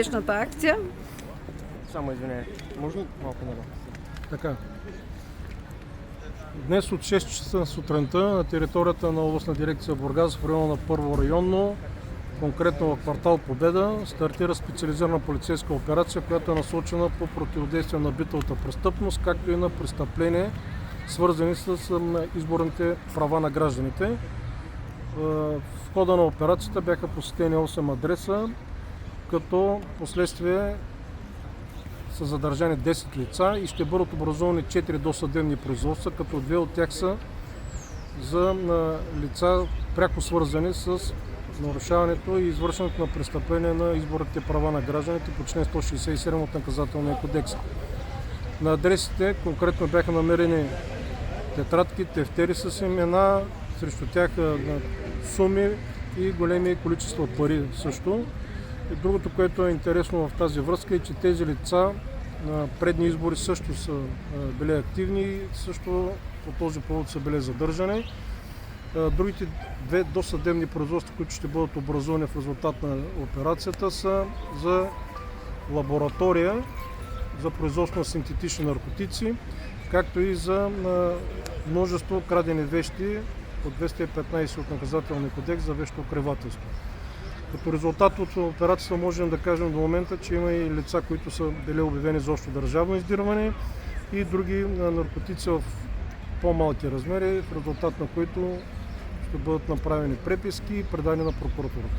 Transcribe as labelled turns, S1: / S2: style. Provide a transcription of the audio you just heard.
S1: днешната акция.
S2: Само извиняй, може ли малко надолу?
S3: Така. Днес от 6 часа сутринта на територията на областна дирекция Бургас в района на Първо районно, конкретно в квартал Победа, стартира специализирана полицейска операция, която е насочена по противодействие на битовата престъпност, както и на престъпления, свързани с изборните права на гражданите. В хода на операцията бяха посетени 8 адреса, като последствие са задържани 10 лица и ще бъдат образувани 4 досъдебни производства, като 2 от тях са за лица пряко свързани с нарушаването и извършването на престъпления на изборните права на гражданите по член 167 от Наказателния кодекс. На адресите конкретно бяха намерени тетрадки, тефтери с имена, срещу тях суми и големи количества пари също. И другото, което е интересно в тази връзка, е, че тези лица на предни избори също са били активни и също по този повод са били задържани. Другите 2 досъдебни производства, които ще бъдат образувани в резултат на операцията, са за лаборатория за производство на синтетични наркотици, както и за множество крадени вещи по 215 от Наказателния кодекс за вещоукривателство. Като резултат от операцията можем да кажем до момента, че има и лица, които са били обявени за общо държавно издирване и други наркотици в по-малки размери, в резултат на които ще бъдат направени преписки и предани на прокуратурата.